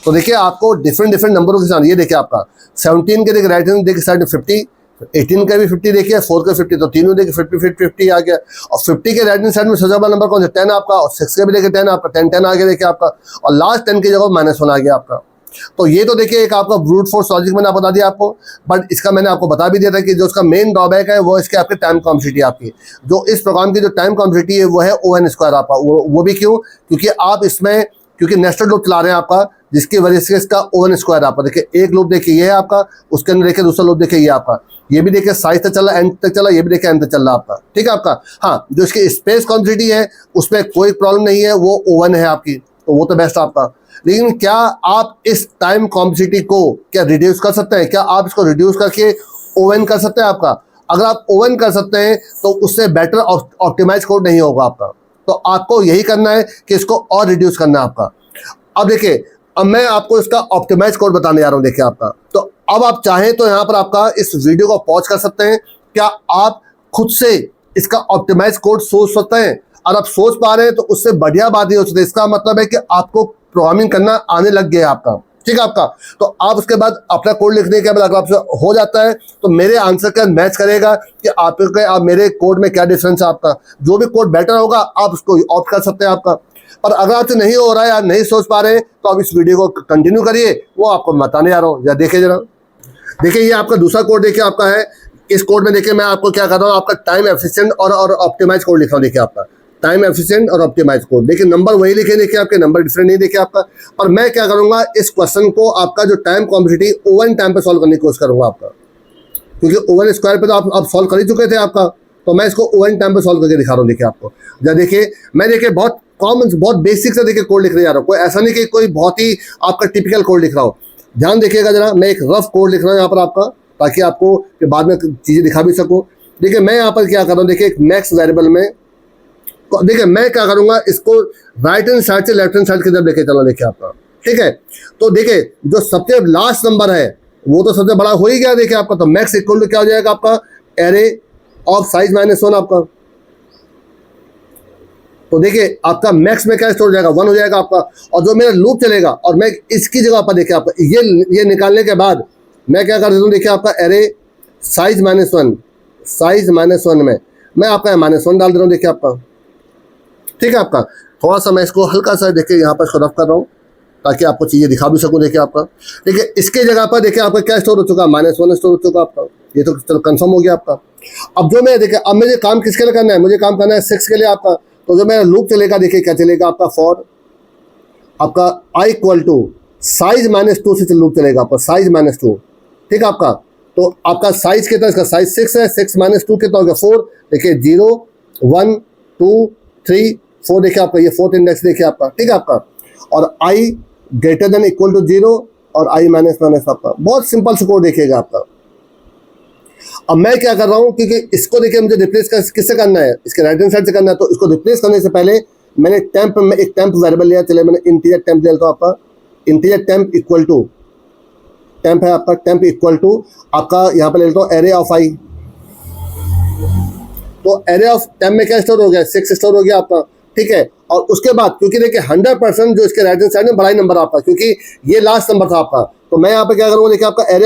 तो देखिए आपको डिफरेंट नंबरों के साथ, ये देखिए आपका 17 के देखिए राइट हैंड देखिए साइड में 50, 18 का भी 50 देखिए, 4 का 50, तो तीनों देखिए 50 आ गया। और 50 के राइट हैंड साइड में सबसे बड़ा नंबर कौन सा 10 आपका, और 6 का भी देखिए 10 आपका, 10 आ गया देखिए आपका, और लास्ट 10 की जगह -1 आ गया आपका। तो ये तो देखिए एक आपका ब्रूट फोर्स लॉजिक मैंने आपको बता दिया आपको, बट इसका मैंने आपको बता भी दिया था कि जो इसका मेन ड्रॉबैक है वो इसके आपके टाइम कॉम्प्लेक्सिटी आपकी, जो इस प्रोग्राम की जो टाइम कॉम्प्लेक्सिटी है वो है O(n)² आपका। वो भी क्यों, क्योंकि आप इसमें क्योंकि नेस्टेड लूप चला रहे हैं आपका, जिसकी वजह से इसका O(n)² आपका देखिए, एक लूप देखिए ये है आपका, उसके अंदर देखिए दूसरा लूप देखिए ये आपका, ये भी देखिए साइज तक चला, एंड तक चला, ये भी देखिए एंड तक चल रहा आपका। ठीक है आपका, हाँ जो इसकी स्पेस कॉम्प्लेक्सिटी है उसमें कोई प्रॉब्लम नहीं है, वो O(n) है आपकी, तो वो तो बेस्ट आपका। लेकिन क्या आप इस टाइम कॉम्प्लेक्सिटी को क्या रिड्यूस कर सकते हैं, क्या आप इसको रिड्यूस करके O(n) कर सकते हैं आपका? अगर आप O(n) कर सकते हैं तो उससे बेटर ऑप्टिमाइज कोड नहीं होगा आपका, तो आपको यही करना है कि इसको और रिड्यूस करना है आपका। अब देखिए, अब मैं आपको इसका ऑप्टिमाइज कोड बताने जा रहा हूँ। देखिए आपका, तो अब आप चाहें तो यहाँ पर आपका इस वीडियो को पॉज कर सकते हैं, क्या आप खुद से इसका ऑप्टिमाइज कोड सोच सकते हैं? और आप सोच पा रहे हैं तो उससे बढ़िया बात ये हो सकती है, इसका मतलब है कि आपको प्रोग्रामिंग करना आने लग गया आपका। ठीक है आपका, तो आप उसके बाद अपना कोड लिखने के बाद अगर आपसे हो जाता है तो मेरे आंसर का मैच करेगा कि आपके आप मेरे कोड में क्या डिफरेंस है आपका। जो भी कोड बेटर होगा आप उसको ऑप्ट कर सकते हैं आपका। पर अगर आपसे नहीं हो रहा है या नहीं सोच पा रहे हैं तो आप इस वीडियो को कंटिन्यू करिए, वो आपको बताने जा रहा हूँ। या देखिए जरा, देखिए ये आपका दूसरा कोड देखिए आपका है। इस कोड में देखिए मैं आपको क्या कर रहा हूँ, आपका टाइम एफिशिएंट और ऑप्टिमाइज कोड लिख रहा हूँ। देखिए आपका टाइम एफिशिएंट और ऑप्टिमाइज कोड, देखिए नंबर वही लिखे, देखिए आपके नंबर डिफरेंट नहीं देखे आपका। और मैं क्या करूंगा, इस क्वेश्चन को आपका जो टाइम कॉम्प्लेक्सिटी O(n) टाइम पे सॉल्व करने की कोशिश करूंगा आपका, क्योंकि O(n)² पे तो आप सॉल्व कर ही चुके थे आपका, तो मैं इसको O(n) टाइम पे सॉल्व करके दिखा रहा हूँ। देखिए आपको जब देखिए, मैं देखिए बहुत कॉमन बहुत बेसिक से देखिए कोड लिखने जा रहा हूँ, कोई ऐसा नहीं कि कोई बहुत ही आपका टिपिकल कोड लिख रहा हूँ। ध्यान देखिएगा जरा, मैं एक रफ कोड लिख रहा हूँ यहाँ पर आपका, ताकि आपको बाद में चीज़ें दिखा भी सकूँ। देखिए मैं यहाँ पर क्या कर रहा हूँ, देखिए एक मैक्स वेरिएबल में, देखिए मैं क्या करूँगा, इसको राइट हैंड साइड से लेफ्ट हैंड साइड की तरफ लेके चलो। देखिए आपका, ठीक है, तो देखिए जो सबसे लास्ट नंबर है वो तो सबसे बड़ा हो ही गया। देखिए आपका, तो मैक्स इक्वल टू क्या हो जाएगा आपका, एरे ऑफ साइज -1 आपका। तो देखिए आपका मैक्स में क्या स्टोर हो जाएगा 1 हो जाएगा आपका। और जो मेरा लूप चलेगा और मैं इसकी जगह पर देखिए आपका ये निकालने के बाद मैं क्या कर देता हूँ, देखिए आपका एरे साइज -1 में मैं आपका -1 डाल दे रहा हूँ। देखिए आपका, ठीक है आपका, थोड़ा सा मैं इसको हल्का सा देखिए यहाँ पर इसको रफ कर रहा हूँ ताकि आपको चीज़ें दिखा भी सकूँ। देखिए आपका, देखिए इसके जगह पर देखिए आपका क्या स्टोर हो चुका, -1 स्टोर हो चुका आपका। ये तो चलो कंफर्म हो गया आपका। अब जो मैं देखिए, अब मुझे काम किसके लिए करना है, मुझे काम करना है 6 के लिए आपका। तो जो मेरा लूप चलेगा, देखिए क्या चलेगा आपका, फॉर आपका i इक्वल टू साइज -2 से लूप चलेगा आपका, साइज -2। ठीक है आपका, तो आपका साइज कितना, इसका साइज 6 है, 6 - 2 कितना हो गया 4। देखिए 0 1 2 3 4, देखिए आपका ये 4th इंडेक्स देखिए आपका। ठीक है आपका, और i greater than equal to 0 और i माइनस आपका। बहुत सिंपल से कोड देखिएगा आपका। अब मैं क्या कर रहा हूँ, क्योंकि इसको देखिए मुझे रिप्लेस किससे करना है, इसके राइट हैंड साइड से करना है, तो इसको रिप्लेस करने से पहले मैंने टेम्प में एक टेम्प वेरिएबल लिया, चले मैंने इंटीजर टेम्प ले लेता हूँ आपका। Integer temp equal to temp है आपका, टेम्प इक्वल टू आपका यहाँ पे ले लेता हूँ एरे ऑफ आई। तो एरे ऑफ टेम्प में क्या स्टोर हो गया, 6 स्टोर हो गया आपका, ठीक है। और उसके बाद क्योंकि देखिए 100% जो इसके राइट हैंड साइड में बड़ा ही नंबर आपका, क्योंकि ये लास्ट नंबर था आपका, तो मैं यहाँ पे क्या करूँगा, देखिए आपका एरे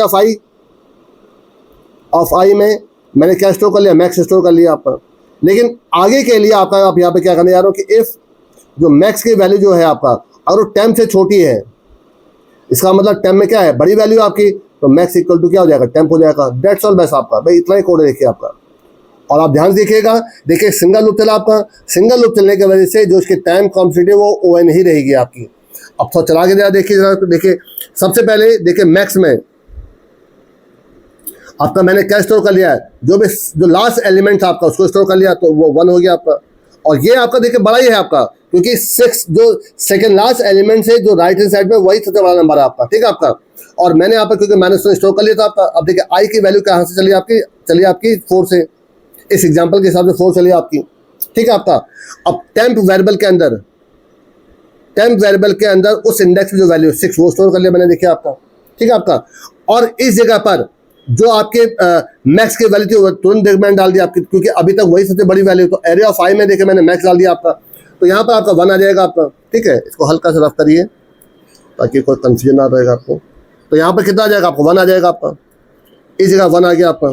ऑफ आई में मैंने क्या स्टोर कर लिया, मैक्स स्टोर कर लिया आपका। लेकिन आगे के लिए आपका आप यहाँ पे क्या करने जा रहे हो कि इफ जो मैक्स की वैल्यू जो है आपका अगर वो 10 से छोटी है, इसका मतलब 10 में क्या है, बड़ी वैल्यू आपकी, तो मैक्स इक्वल टू क्या हो जाएगा, 10 हो जाएगा। डेट्स ऑल बस आपका भाई, इतना ही कोड है देखिए आपका। और आप ध्यान देखिएगा, देखिए सिंगल लूप चला आपका, सिंगल लूप चलने की वजह से जो इसकी टाइम कॉम्प्लेक्सिटी वो ON ही रहेगी आपकी। अब थोड़ा चला के जरा देखिए सबसे पहले देखिए मैक्स में आपका मैंने क्या स्टोर कर लिया है, जो लास्ट एलिमेंट था आपका उसको स्टोर कर लिया, तो वो 1 हो गया आपका। और ये आपका देखिए बड़ा ही है आपका, क्योंकि 6 जो सेकंड लास्ट एलिमेंट है जो राइट हैंड साइड में वही सबसे बड़ा नंबर है आपका, ठीक है आपका। और मैंने यहाँ पर क्योंकि -1 स्टोर कर लिया था आपका। अब देखिए आई की वैल्यू कहाँ से चली आपकी, चलिए आपकी 4 से, इस एग्जाम्पल के हिसाब से 4 चली आपकी, ठीक है आपका। अब टेम्प वेरिएबल के अंदर उस इंडेक्स में जो वैल्यू 6 वो स्टोर कर लिया मैंने, देखिए आपका, ठीक है आपका। और इस जगह पर जो आपके मैक्स की वैल्यू थी वो तुरंत मैंने डाल दिया आपकी, क्योंकि अभी तक वही सबसे बड़ी वैल्यू, तो एरे ऑफ आई में देखिए मैंने मैक्स डाल दिया आपका, तो यहाँ पर आपका 1 आ जाएगा आपका, ठीक है। इसको हल्का सा रफ करिए ताकि कोई कंफ्यूजन ना रहेगा आपको। तो यहाँ पर कितना आ जाएगा आपको, 1 आ जाएगा आपका, इस जगह 1 आ गया आपका,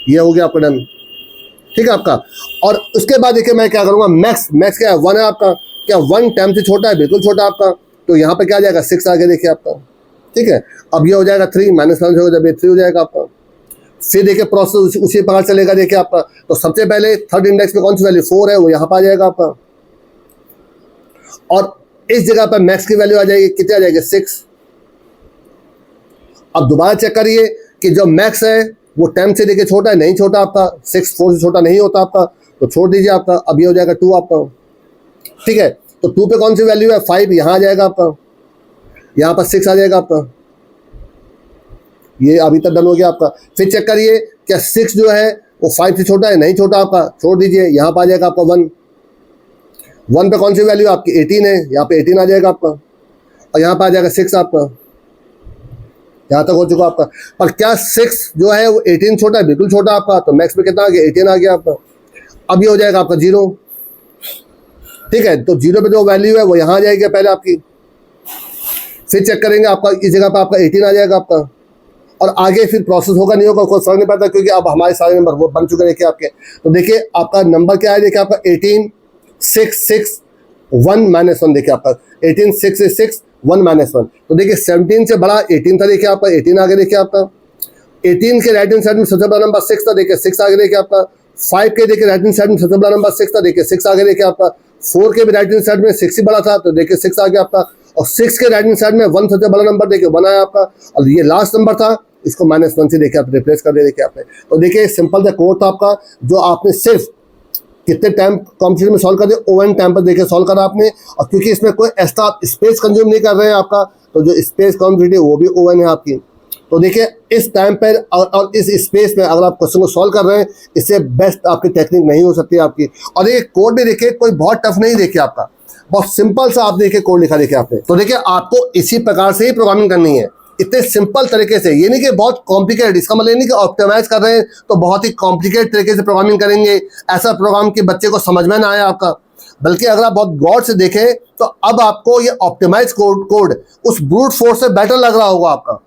ये हो गया आपका डन, ठीक है आपका। और उसके बाद देखिए मैं क्या करूँगा, मैक्स क्या है, 1 है आपका, क्या 1 10 से छोटा है, बिल्कुल छोटा आपका, तो यहाँ पर क्या आ जाएगा 6 आ गया देखिए आपका, ठीक है। अब ये हो जाएगा 3 -1 होगा, जब ये 3 हो जाएगा आपका। फिर देखिए प्रोसेस उसी प्रकार चलेगा देखिए आपका। तो सबसे पहले थर्ड इंडेक्स में कौन सी वैल्यू 4 है, वो यहाँ पर आ जाएगा आपका। और इस जगह पर मैक्स की वैल्यू आ जाएगी, कितनी आ जाएगी 6। अब दोबारा चेक करिए कि जो मैक्स है वो 10 से देखिए छोटा है, नहीं छोटा आपका, 6 4 से छोटा नहीं होता आपका, तो छोड़ दीजिए आपका। अब ये हो जाएगा 2 आपका, ठीक है। तो 2 पे कौन सी वैल्यू है, 5 यहाँ आ जाएगा आपका, यहाँ पर 6 आ जाएगा आपका, ये अभी तक डन हो गया आपका। फिर चेक करिए क्या 6 जो है वो 5 से छोटा है, नहीं छोटा आपका, छोड़ दीजिए, यहाँ पर आ जाएगा आपका 1 पे कौन सी वैल्यू आपकी 18 है, यहाँ पे 18 आ जाएगा आपका। और यहाँ पर आ जाएगा 6 आपका, यहाँ तक हो चुका आपका। पर क्या 6 जो है वो 18 छोटा है, बिल्कुल छोटा आपका, तो मैक्स में कितना आ गया 18 आ गया आपका। अब ये हो जाएगा आपका 0, ठीक है। तो 0 पे जो वैल्यू है वो यहाँ आ जाएगी पहले आपकी। फिर चेक करेंगे आपका इस जगह पर आपका 18 आ जाएगा आपका। और आगे फिर प्रोसेस होगा नहीं होगा कोई फर्क नहीं पड़ता, क्योंकि अब हमारे सारे नंबर वो बन चुके हैं देखिए आपके। तो देखिए आपका नंबर क्या है, देखिए आपका 18 6 6 1 -1 देखिए आपका 18 6 6 1 -1। तो देखिए 17 से बड़ा 18 था, देखिए आपका 18 आगे देखिए आपका। 18 के राइट हैंड साइड में सबसे बड़ा नंबर 6 था, देखिए 6 आगे देखिए आपका। 5 के देखिए राइट हैंड साइड में सबसे बड़ा नंबर 6 था, देखिए 6 आगे देखिए आपका। 4 के भी राइट हैंड साइड में 6 ही बड़ा था, तो देखिए 6 आ गया आपका। और 6 के राइट हैंड साइड में 1 सबसे बड़ा नंबर देखिए 1 आया आपका। और ये लास्ट नंबर था, इसको -1 से देखिए आप रिप्लेस कर दे देखिए आपने। तो देखिए सिंपल सा कोड था आपका, जो आपने सिर्फ कितने टाइम कॉम्पिटिशन में सॉल्व कर दिया, ON टाइम पर देखिए सॉल्व करा आपने। और क्योंकि इसमें कोई एक्स्ट्रा स्पेस कंज्यूम नहीं कर रहे हैं आपका, तो जो स्पेस कॉम्पिटिटी वो भी ON है आपकी। तो देखिए इस टाइम पर और इस स्पेस में अगर आप क्वेश्चन को सॉल्व कर रहे हैं, इससे बेस्ट आपकी टेक्निक नहीं हो सकती आपकी। और ये कोड भी देखिए कोई बहुत टफ नहीं देखिए आपका, बहुत सिंपल सा आप देखिए कोड लिखा देखिए आपने। तो देखिए आपको इसी प्रकार से ही प्रोग्रामिंग करनी है, इतने सिंपल तरीके से। ये नहीं कि बहुत कॉम्प्लिकेटेड, इसका मतलब ये नहीं कि ऑप्टिमाइज कर रहे हैं तो बहुत ही कॉम्प्लिकेटेड तरीके से प्रोग्रामिंग करेंगे, ऐसा प्रोग्राम कि बच्चे को समझ में ना आए आपका। बल्कि अगर आप बहुत गौर से देखें तो अब आपको ये ऑप्टिमाइज कोड उस ब्रूट फोर्स से बेटर लग रहा होगा आपका।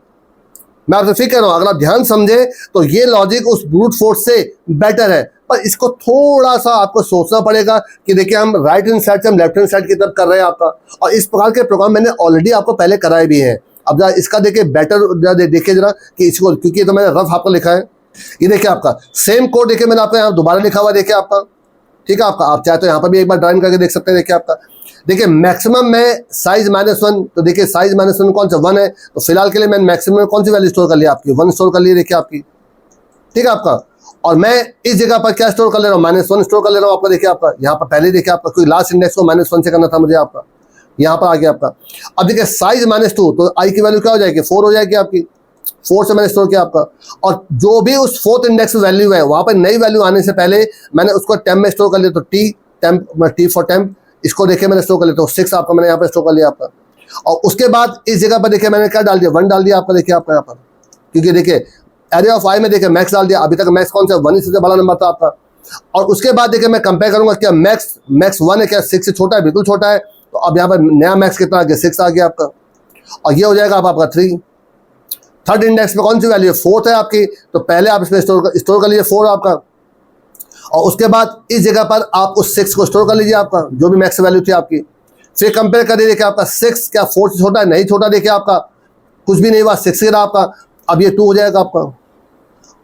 मैं आपसे फिर कह रहा हूँ, अगर आप ध्यान समझे तो ये लॉजिक उस ब्रूट फोर्स से बेटर है। पर इसको थोड़ा सा आपको सोचना पड़ेगा कि देखिए हम राइट हैंड साइड से हम लेफ्ट हैंड साइड की तरफ कर रहे हैं आपका। और इस प्रकार के प्रोग्राम मैंने ऑलरेडी आपको पहले कराए भी हैं। अब जरा इसका देखिए बेटर देखिए जरा कि इसको, क्योंकि ये तो मैंने रफ आपको लिखा है। ये देखिए आपका सेम कोड देखिए मैंने आपका यहाँ दोबारा लिखा हुआ देखिए आपका, ठीक है आपका। आप चाहे तो यहाँ पर भी एक बार ड्राइंग करके देख सकते हैं देखिए आपका। देखिए मैक्सिमम में साइज -1, तो देखिए साइज -1 कौन सा 1 है, तो फिलहाल के लिए मैंने मैक्सिमम में कौन सी वैल्यू स्टोर कर लिया आपकी 1 स्टोर कर लिया देखिए आपकी, ठीक है आपका। और मैं इस जगह पर क्या स्टोर कर ले रहा हूँ, -1 स्टोर कर ले रहा हूँ आपका। देखिए आपका यहाँ पर पहले देखिए आपका कोई लास्ट इंडेक्स को -1 से करना था मुझे आपका, यहाँ पर आ गया आपका। अब देखिए साइज -2, तो आई की वैल्यू क्या हो जाएगी 4 हो जाएगी आपकी। 4 से मैंने स्टोर किया आपका। और जो भी उस 4th इंडेक्स में वैल्यू है वहाँ पर नई वैल्यू आने से पहले मैंने उसको टेम्प में स्टोर कर लिया, तो टी फॉर टेम्प इसको देखिए मैंने स्टोर कर लेता हूँ, 6 आपका मैंने यहाँ पर स्टोर कर लिया आपका। और उसके बाद इस जगह पर देखिए मैंने क्या डाल दिया, 1 डाल दिया आपका, देखिए आपका यहाँ पर, क्योंकि देखिए एरे ऑफ आई में देखिए मैक्स डाल दिया। अभी तक मैक्स कौन सा 1 ही सबसे बड़ा नंबर था आपका। और उसके बाद देखिए मैं कंपेयर करूंगा क्या मैक्स 1 है क्या 6 से छोटा है, बिल्कुल छोटा है। तो अब यहाँ पर नया मैक्स कितना आ गया, 6 आ गया आपका। और ये हो जाएगा आपका 3। थर्ड इंडेक्स में कौन सी वैल्यू है, 4 है आपकी, तो पहले आप इसमें स्टोर कर लीजिए 4 आपका। और उसके बाद इस जगह पर आप उस 6 को स्टोर कर लीजिए आपका, जो भी मैक्स वैल्यू थी आपकी। फिर कंपेयर कर देखिए आपका 6 क्या 4 से छोटा है, नहीं छोटा, देखिए आपका कुछ भी नहीं हुआ, 6 ही रहा आपका। अब ये 2 हो जाएगा आपका।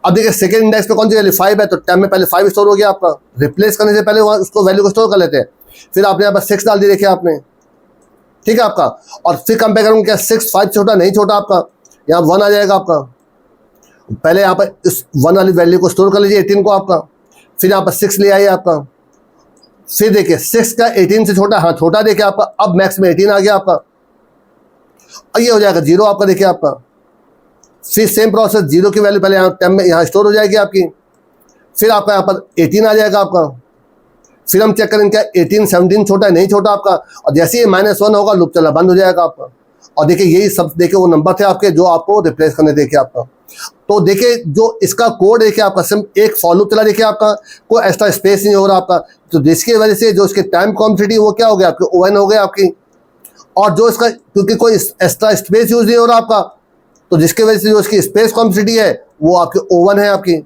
अब देखिए सेकंड इंडेक्स पे कौन सी वैल्यू 5 है, तो टेम में पहले 5 स्टोर हो गया आपका। रिप्लेस करने से पहले उसको वैल्यू को स्टोर कर लेते हैं। फिर आपने यहाँ पर 6 डाल दी, देखिए आपने, ठीक है आपका। और फिर कंपेयर करूँगा क्या 6 5 छोटा नहीं छोटा आपका, यहाँ 1 आ जाएगा आपका। पहले यहाँ पर इस 1 वाली वैल्यू को स्टोर कर लीजिए 18 को आपका। फिर यहाँ पर 6 ले आइए आपका। फिर देखिए 6 का 18 से छोटा, हाँ छोटा, देखिए आपका अब मैक्स में 18 आ गया आपका। और ये हो जाएगा 0 आपका, देखिए आपका। फिर सेम प्रोसेस, 0 की वैल्यू पहले यहाँ टेम में यहाँ स्टोर हो जाएगी आपकी। फिर आपका यहाँ पर 18 आ जाएगा आपका। फिर हम चेक करेंगे क्या 18 17 छोटा है नहीं छोटा आपका। और जैसे ही -1 होगा लूप चलना बंद हो जाएगा आपका। और देखिए यही सब देखिए वो नंबर थे आपके जो आपको रिप्लेस करने देखिए आपका। तो देखिए जो इसका कोड देखिए आपका सिर्फ एक फॉर लूप चला, देखिए आपका कोई एक्स्ट्रा स्पेस नहीं हो रहा आपका। तो जिसकी वजह से जो इसके टाइम कॉम्प्लेक्सिटी वो क्या हो गया आपके ओवन हो गया आपकी। और जो इसका क्योंकि कोई एक्स्ट्रा स्पेस यूज नहीं हो रहा आपका, तो जिसकी वजह से जो इसकी स्पेस कॉम्प्लेक्सिटी है वो आपके ओवन है आपकी।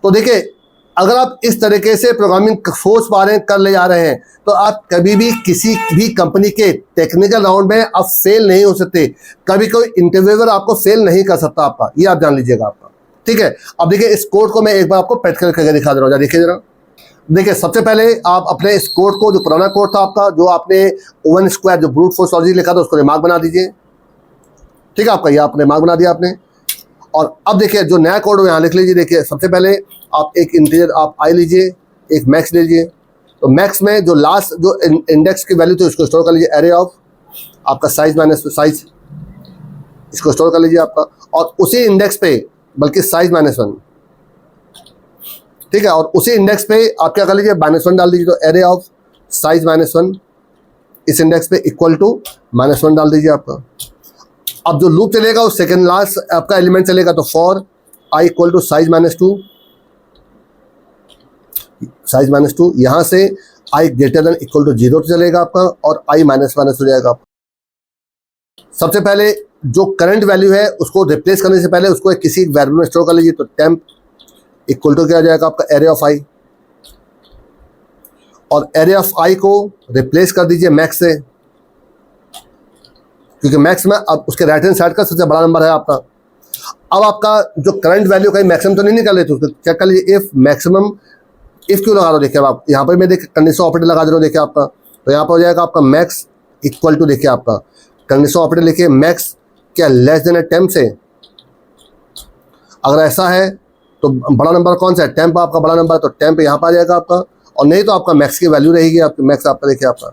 तो देखिए अगर आप इस तरीके से प्रोग्रामिंग सोच पा रहे हैं, कर ले जा रहे हैं, तो आप कभी भी किसी भी कंपनी के टेक्निकल राउंड में आप फेल नहीं हो सकते। कभी कोई इंटरव्यूअर आपको फेल नहीं कर सकता आपका, ये आप जान लीजिएगा आपका, ठीक है। अब देखिए इस कोड को मैं एक बार आपको प्रैक्टिकल करके दिखा दे रहा हूँ, देखिए जरा। देखिए सबसे पहले आप अपने इस कोड को, जो पुराना कोड था आपका, जो आपने ओवन स्क्वायर जो ब्रूट फोर्स लॉजिक लिखा था, उसको रिमार्क बना दीजिए, ठीक है आपका। ये आपने रिमार्क बना दिया आपने। और अब देखिए जो नया कोड हो यहाँ लिख लीजिए। देखिए सबसे पहले आप एक इंटीजर आप आई लीजिए, एक मैक्स लीजिए। तो मैक्स में जो लास्ट जो इंडेक्स की वैल्यू थी उसको स्टोर कर लीजिए, एरे ऑफ आपका साइज माइनस साइज, इसको स्टोर कर लीजिए आपका। और उसी इंडेक्स पे बल्कि साइज -1, ठीक है। और उसी इंडेक्स पे आप क्या कर लीजिए, -1 डाल दीजिए। तो एरे ऑफ साइज -1 इस इंडेक्स पे इक्वल टू -1 डाल दीजिए आपका। अब जो लूप चलेगा उस सेकेंड लास्ट आपका एलिमेंट चलेगा, तो for i equal to size -2, size -2, यहाँ से i greater than equal to 0 चलेगा आपका। और आई -1 हो जाएगा आपका। सबसे पहले जो करंट वैल्यू है उसको रिप्लेस करने से पहले उसको किसी वैल्यू में स्टोर कर लीजिए। तो टेम्प इक्वल टू क्या हो जाएगा आपका, एरे ऑफ आई। और एरे ऑफ आई को रिप्लेस कर दीजिए मैक्स से, क्योंकि मैक्स में अब उसके राइट हैंड साइड का सबसे बड़ा नंबर है आपका। अब आपका जो करंट वैल्यू का मैक्सिमम तो नहीं निकाल रहे थे, उसको चेक कर लीजिए। इफ मैक्सिमम, इफ क्यों लगा रहा हूँ देखिए आप यहाँ पर, मैं देखिए कंडीशन ऑपरेटर लगा दे रहा हूँ देखिए आपका। तो यहाँ पर हो जाएगा आपका मैक्स इक्वल टू, देखिए आपका कंडीशन ऑपरेटर लिखिए, मैक्स क्या लेस देन है टेम्प से। अगर ऐसा है तो बड़ा नंबर कौन सा है, टेम्प आपका बड़ा नंबर है, तो टेम्प यहाँ पर आ जाएगा आपका। और नहीं तो आपका मैक्स की वैल्यू रहेगी आपकी, मैक्स आपका देखिए आपका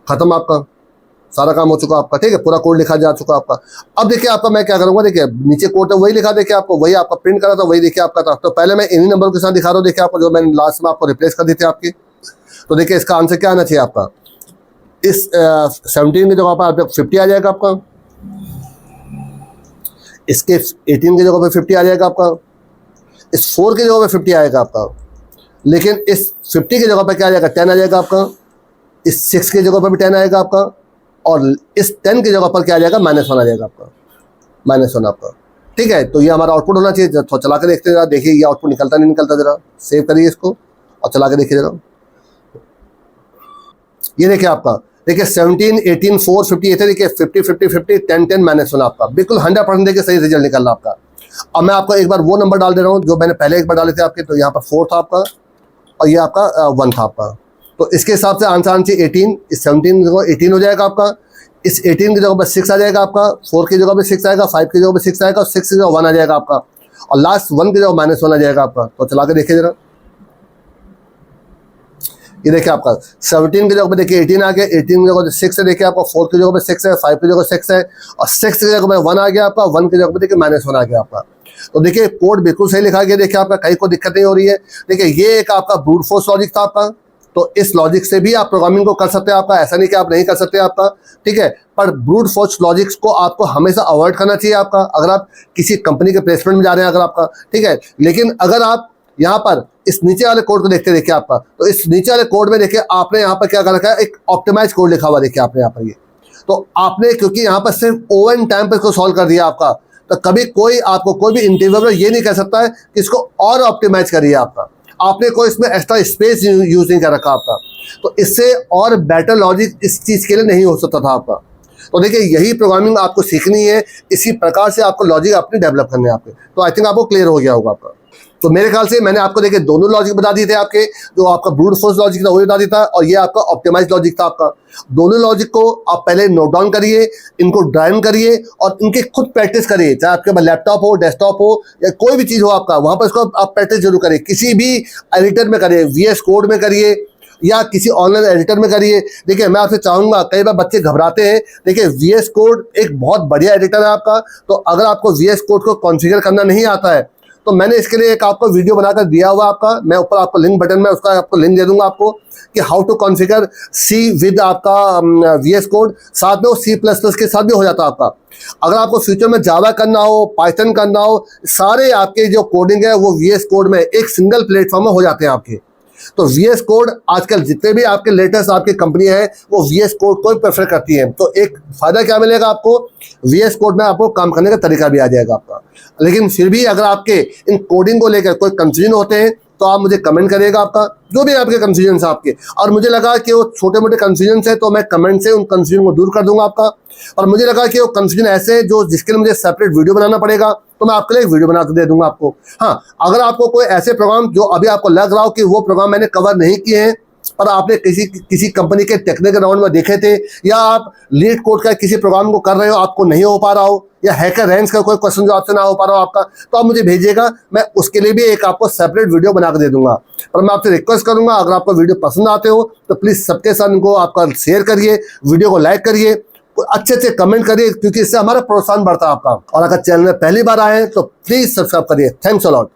खत्म, आपका सारा काम हो चुका आपका, ठीक है। पूरा कोड लिखा जा चुका आपका। अब देखिए आपका मैं क्या करूंगा, देखिए नीचे कोड है वही लिखा, देखिए आपको वही आपका प्रिंट करा था, वही देखिए आपका था। तो पहले मैं इन्हीं नंबर के साथ दिखा रहा हूँ, देखिए आपको जो मैंने लास्ट में आपको रिप्लेस कर दी थी आपकी। तो देखिए इसका आंसर क्या आना चाहिए आपका, इस 17 की जगह पर आप 50 आ जाएगा आपका, इसके 18 की जगह पर 50 आ जाएगा आपका, इस 4 की जगह पर 50 आएगा आपका। लेकिन इस 50 की जगह पर क्या आ जाएगा, 10 आ जाएगा आपका। इस 6 की जगह पर भी 10 आएगा आपका। और इस 10 की जगह पर क्या आ जाएगा, -1 आ जाएगा आपका, -1 आपका, ठीक है। तो ये हमारा आउटपुट होना चाहिए। तो चला के देखते जरा, देखिए ये आउटपुट निकलता नहीं निकलता, जरा सेव करिए इसको और चला के देखिए जरा। ये देखिए आपका, देखिए 17 18 4 50, ये देखिए 50 50 50 10 10 -1 आपका, बिल्कुल 100% देखिए सही रिजल्ट निकल रहा आपका। अब मैं आपको एक बार वो नंबर डाल दे रहा हूँ जो मैंने पहले एक बार डाले थे आपके। तो यहाँ पर 4 था आपका और ये आपका 1 था आपका। तो इसके हिसाब से आंसर आना चाहिए 18। इस 17 की जगह 18 हो जाएगा आपका। इस 18 की जगह पर 6 आ जाएगा आपका, 4 की जगह पर 6 आएगा, 5 की जगह पर 6 आएगा, और 6 की जगह 1 आ जाएगा आपका। और लास्ट 1 की जगह -1 आ जाएगा आपका। तो चला के देखिए जरा, ये देखिए आपका 17 की जगह पर देखिए 18 आ गया, 18 की जगह पर 6 है, देखिए आपका 4 की जगह पर 6 है, 5 की जगह 6 है, और 6 की जगह पर 1 आ गया आपका, 1 की जगह पर देखिए -1 आ गया आपका। तो देखिए कोड बिल्कुल सही लिखा गया, देखिए आपका कहीं कोई दिक्कत नहीं हो रही है। देखिए ये एक आपका ब्रूट फोर्स लॉजिक था आपका, तो इस लॉजिक से भी आप प्रोग्रामिंग को कर सकते हैं आपका, ऐसा नहीं कि आप नहीं कर सकते आपका, ठीक है। पर ब्रूट फोर्स लॉजिक्स को आपको हमेशा अवॉइड करना चाहिए आपका, अगर आप किसी कंपनी के प्लेसमेंट में जा रहे हैं अगर आपका, ठीक है। लेकिन अगर आप यहाँ पर इस नीचे वाले कोड को देखिए आपका, तो इस नीचे वाले कोड में देखिए आपने यहाँ पर क्या कर रखा है, एक ऑप्टिमाइज कोड लिखा हुआ देखिए आपने यहाँ पर, ये तो आपने क्योंकि यहाँ पर सिर्फ ओवन टाइम पर इसको सॉल्व कर दिया आपका, तो कभी कोई आपको कोई भी इंटरव्यूअर ये नहीं कह सकता है कि इसको और ऑप्टिमाइज करिए आपका, आपने कोई इसमें एक्स्ट्रा स्पेस यूज नहीं कर रखा आपका, तो इससे और बेटर लॉजिक इस चीज़ के लिए नहीं हो सकता था आपका। तो देखिए यही प्रोग्रामिंग आपको सीखनी है, इसी प्रकार से आपको लॉजिक अपने डेवलप करने हैं आपके। तो आई थिंक आपको क्लियर हो गया होगा आपका। तो मेरे ख्याल से मैंने आपको देखिए दोनों लॉजिक बता दिए थे आपके, जो आपका ब्रूट फोर्स लॉजिक था वो बता दिया था, और ये आपका ऑप्टिमाइज लॉजिक था आपका। दोनों लॉजिक को आप पहले नोट डाउन करिए, इनको ड्राइव करिए और इनकी खुद प्रैक्टिस करिए, चाहे आपके पास लैपटॉप हो, डेस्कटॉप हो या कोई भी चीज़ हो आपका, वहाँ पर इसको आप प्रैक्टिस जरूर करिए। किसी भी एडिटर में करिए, VS कोड में करिए या किसी ऑनलाइन एडिटर में करिए। देखिए मैं आपसे चाहूँगा, कई बार बच्चे घबराते हैं, देखिए VS कोड एक बहुत बढ़िया एडिटर है आपका, तो अगर आपको VS कोड को कॉन्फ़िगर करना नहीं आता है तो मैंने इसके लिए एक आपको वीडियो बनाकर दिया हुआ आपका, मैं ऊपर आपको लिंक बटन में उसका आपको लिंक दे दूंगा आपको, कि how to configure C with आपका VS कोड, साथ में वो C++ के साथ भी हो जाता है आपका। अगर आपको फ्यूचर में जावा करना हो, पाइथन करना हो, सारे आपके जो कोडिंग है वो VS कोड में एक सिंगल प्लेटफॉर्म में हो जाते हैं आपके। तो VS कोड आजकल जितने भी आपके लेटेस्ट आपकी कंपनी है वो VS कोड को प्रेफर करती है। तो एक फायदा क्या मिलेगा आपको, VS कोड में आपको काम करने का तरीका भी आ जाएगा आपका। लेकिन फिर भी अगर आपके इन कोडिंग को लेकर कोई कंफ्यूजन होते हैं तो आप मुझे कमेंट करिएगा आपका, जो भी आपके कंफ्यूजन है आपके, और मुझे लगा कि वो छोटे मोटे कंफ्यूजन है तो मैं कमेंट से उन कंफ्यूजन को दूर कर दूंगा आपका। और मुझे लगा कि वो कंफ्यूजन ऐसे है जो जिसके लिए मुझे सेपरेट वीडियो बनाना पड़ेगा, तो मैं आपके लिए एक वीडियो बना के दे दूंगा आपको। हाँ, अगर आपको कोई ऐसे प्रोग्राम जो अभी आपको लग रहा हो कि वो प्रोग्राम मैंने कवर नहीं किए हैं पर आपने किसी कंपनी के टेक्निकल राउंड में देखे थे, या आप लीड कोड का किसी प्रोग्राम को कर रहे हो आपको नहीं हो पा रहा हो, या हैकर रैंक्स का कोई क्वेश्चन जो आपसे ना हो पा रहा हो आपका, तो आप मुझे भेजिएगा, मैं उसके लिए भी एक आपको सेपरेट वीडियो बना के दे दूंगा। पर मैं आपसे रिक्वेस्ट करूंगा, अगर आपको वीडियो पसंद आते हो तो प्लीज़ सबके साथ इनको आपका शेयर करिए, वीडियो को लाइक करिए, अच्छे कमेंट करिए, क्योंकि इससे हमारा प्रोत्साहन बढ़ता है आपका। और अगर चैनल में पहली बार आए तो प्लीज़ सब्सक्राइब करिए। Thanks a lot.